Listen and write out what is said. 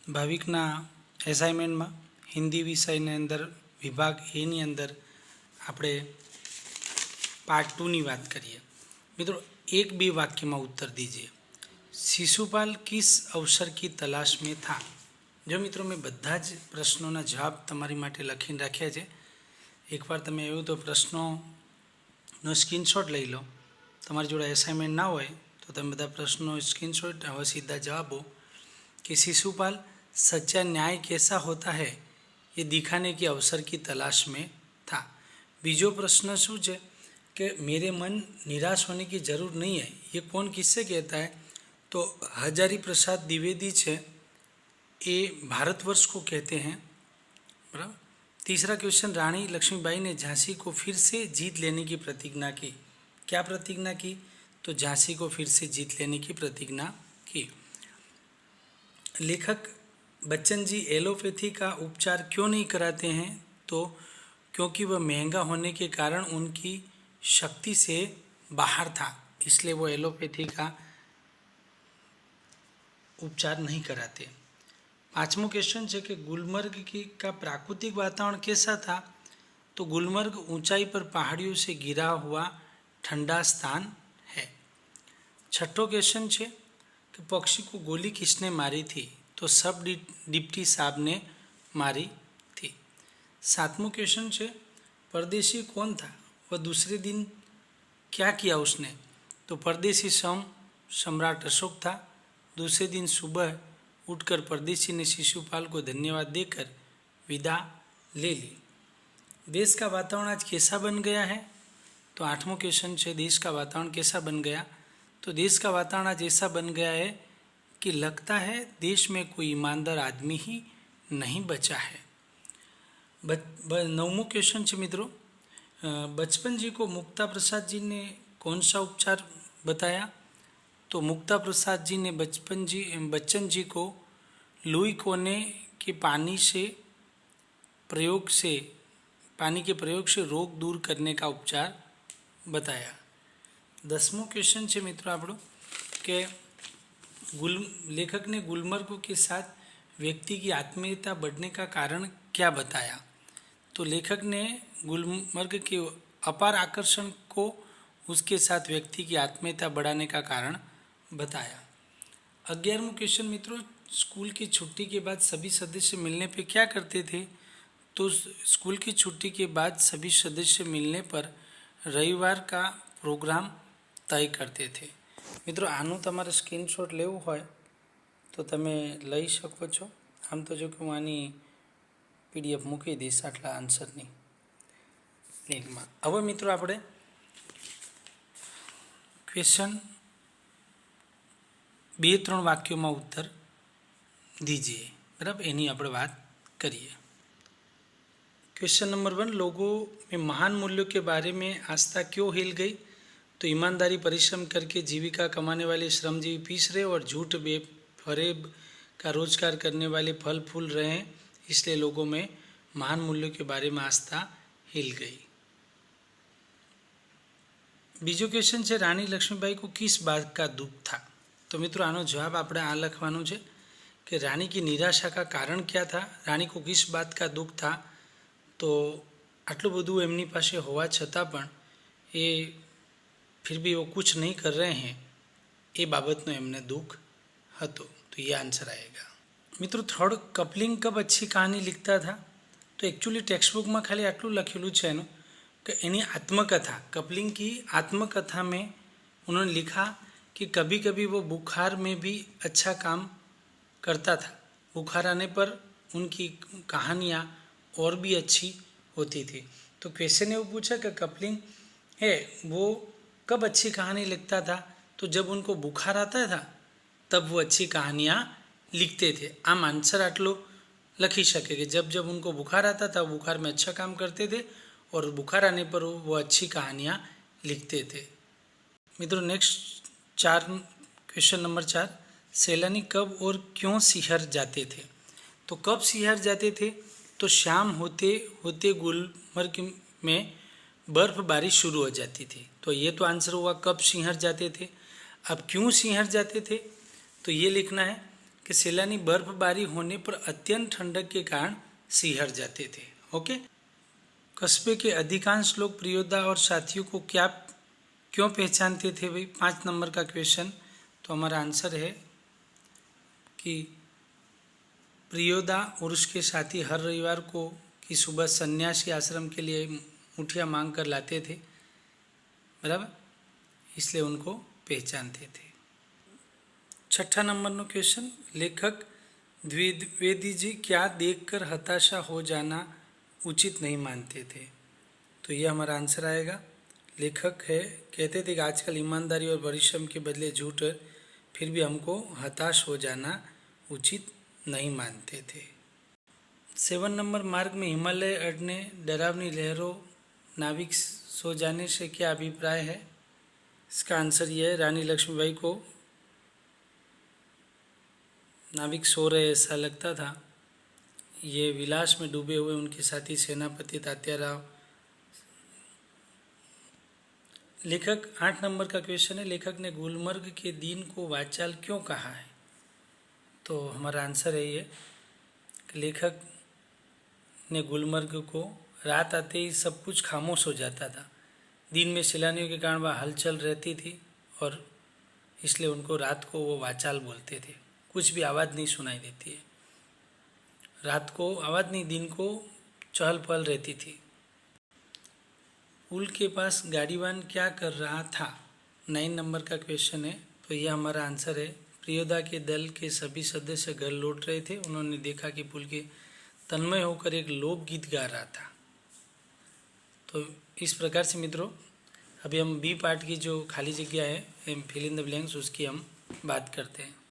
ભાવિકના એસાઇનમેન્ટમાં હિન્દી વિષયની અંદર વિભાગ એની અંદર આપણે પાર્ટ 2ની વાત કરીએ। મિત્રો एक बे वाक्य में उत्तर दीजिए। शिशुपाल किस अवसर की तलाश में था। जो मित्रों मैं बधा ज प्रश्नों जवाब तमारी माटे लखीने राख्या छे। एक बार तमे एवुं तो प्रश्नों स्क्रीनशॉट लई लो। तमारी जोड़े एसाइनमेंट ना होय तो तमे बधा प्रश्नों स्क्रीनशॉट हवे सीधा जवाबों कि शिशुपाल सच्चा न्याय कैसा होता है ये दिखाने के अवसर की तलाश में था। बीजो प्रश्न शू है कि मेरे मन निराश होने की ज़रूर नहीं है, ये कौन किससे कहता है। तो हजारी प्रसाद द्विवेदी है, ये भारतवर्ष को कहते हैं। बराबर। तीसरा क्वेश्चन, रानी लक्ष्मीबाई ने झांसी को फिर से जीत लेने की प्रतिज्ञा की। क्या प्रतिज्ञा की। तो झांसी को फिर से जीत लेने की प्रतिज्ञा की। लेखक बच्चन जी एलोपैथी का उपचार क्यों नहीं कराते हैं। तो क्योंकि वह महंगा होने के कारण उनकी शक्ति से बाहर था, इसलिए वो एलोपैथी का उपचार नहीं कराते। पांचमो क्वेश्चन है कि गुलमर्ग का प्राकृतिक वातावरण कैसा था। तो गुलमर्ग ऊंचाई पर पहाड़ियों से घिरा हुआ ठंडा स्थान है। छठो क्वेश्चन है कि पक्षी को गोली किसने मारी थी। तो सब डिप्टी साहब ने मारी थी। सातवां क्वेश्चन है परदेशी कौन था, वह दूसरे दिन क्या किया उसने। तो परदेशी सम्राट अशोक था। दूसरे दिन सुबह उठकर परदेशी ने शिशुपाल को धन्यवाद देकर विदा ले ली। देश का वातावरण आज कैसा बन गया है। तो आठवां क्वेश्चन है देश का वातावरण कैसा बन गया। तो देश का वातावरण आज ऐसा बन गया है कि लगता है देश में कोई ईमानदार आदमी ही नहीं बचा है। नौमो क्वेश्चन है मित्रों, बचपन जी को मुक्ता प्रसाद जी ने कौन सा उपचार बताया। तो मुक्ता प्रसाद जी ने बच्चन जी को लुई कोने के पानी के प्रयोग से रोग दूर करने का उपचार बताया। 10मो क्वेश्चन है मित्रों आपणो कि लेखक ने गुलमर्ग के साथ व्यक्ति की आत्मीयता बढ़ने का कारण क्या बताया। तो लेखक ने गुलमर्ग के अपार आकर्षण को उसके साथ व्यक्ति की आत्मीयता बढ़ाने का कारण बताया। 11वां क्वेश्चन मित्रों, स्कूल की छुट्टी के बाद सभी सदस्य मिलने पे क्या करते थे। तो स्कूल की छुट्टी के बाद सभी सदस्य मिलने पर रविवार का प्रोग्राम तय करते थे। मित्रों आनु तमारे स्क्रीनशॉट लेवुं होय तो तमे लई शको छो। आम तो जो कि हूँ आनी पीडीएफ मूकी दईश आटला आंसरनी लिंक में। हवे मित्रों आपणे क्वेश्चन 2-3 वाक्यों में उत्तर दीजिए। बराबर एनी आपणे बात करिए। क्वेश्चन नंबर 1, लोगों में महान मूल्यों के बारे में आस्था क्यों हिल गई। तो ईमानदारी परिश्रम करके जीविका कमाने वाले श्रमजीवी पीस रहे और झूठ बेफरेब का रोजगार करने वाले फल फूल रहे हैं, इसलिए लोगों में महान मूल्यों के बारे में आस्था हिल गई। बीजो क्वेश्चन है रानी लक्ष्मीबाई को किस बात का दुख था। तो मित्रों आनो जवाब आपणे आ लखवानो छे कि रानी की निराशा का कारण क्या था, रानी को किस बात का दुख था। तो आटलुं बधुं एमनी पासे होवा छतां पण ए फिर भी वो कुछ नहीं कर रहे हैं, ये बाबतनो एमने दुख हतो। तो ये आंसर आएगा। मित्रों थर्ड, कपलिंग कब अच्छी कहानी लिखता था। तो एक्चुअली टेक्स्ट बुक में खाली आटलू लखेलू है कि एनी आत्मकथा, कपलिंग की आत्मकथा में उन्होंने लिखा कि कभी कभी वो बुखार में भी अच्छा काम करता था, बुखार आने पर उनकी कहानियाँ और भी अच्छी होती थी। तो क्वेश्चन ने वो पूछा कि कपलिंग है वो कब अच्छी कहानी लिखता था। तो जब उनको बुखार आता था तब वो अच्छी कहानियाँ लिखते थे। आम आंसर आटलो लखी सके कि जब जब उनको बुखार आता था बुखार में अच्छा काम करते थे और बुखार आने पर वो अच्छी कहानियाँ लिखते थे। मित्रों नेक्स्ट क्वेश्चन नंबर 4, सैलानी कब और क्यों सिहर जाते थे। तो कब सिहर जाते थे। तो शाम होते होते गुलमर्ग में बर्फबारी शुरू हो जाती थी। तो ये तो आंसर हुआ कब सिहर जाते थे। अब क्यों सिहर जाते थे तो ये लिखना है कि सैलानी बर्फबारी होने पर अत्यंत ठंडक के कारण सिहर जाते थे। ओके। कस्बे के अधिकांश लोग प्रियोदा और साथियों को क्यों पहचानते थे भाई? 5 नंबर का क्वेश्चन। तो हमारा आंसर है कि प्रियोदा और उसके साथी हर रविवार को की सुबह सन्यासी आश्रम के लिए मुठिया मांग कर लाते थे, बराबर, इसलिए उनको पहचानते थे। 6 नंबर क्वेश्चन, लेखक द्विवेदी जी क्या देखकर हताशा हो जाना उचित नहीं मानते थे? तो यह हमारा आंसर आएगा। लेखक कहते थे कि आजकल ईमानदारी और परिश्रम के बदले झूठ, फिर भी हमको हताश हो जाना उचित नहीं मानते थे। 7 नंबर, मार्ग में हिमालय अड़ने डरावनी लहरों नाविक सो जाने से क्या अभिप्राय है? इसका आंसर यह है, रानी लक्ष्मीबाई को नाविक सो रहे ऐसा लगता था। ये विलास में डूबे हुए उनके साथी सेनापति तात्याराव। लेखक 8 नंबर का क्वेश्चन है, लेखक ने गुलमर्ग के दिन को वाचाल क्यों कहा है? तो हमारा आंसर है ये, लेखक ने गुलमर्ग को रात आते ही सब कुछ खामोश हो जाता था। दिन में सैलानियों के कारण वह हलचल रहती थी और इसलिए उनको रात को वो वाचाल बोलते थे। कुछ भी आवाज़ नहीं सुनाई देती है, रात को आवाज़ नहीं, दिन को चहल पहल रहती थी। पुल के पास गाड़ीवान क्या कर रहा था? 9 नंबर का क्वेश्चन है। तो यह हमारा आंसर है, प्रियोदा के दल के सभी सदस्य घर लौट रहे थे। उन्होंने देखा कि पुल के तन्मय होकर एक लोकगीत गा रहा था। तो इस प्रकार से मित्रों, अभी हम बी पार्ट की जो खाली जगह है, फिल इन द ब्लैंक्स, उसकी हम बात करते हैं।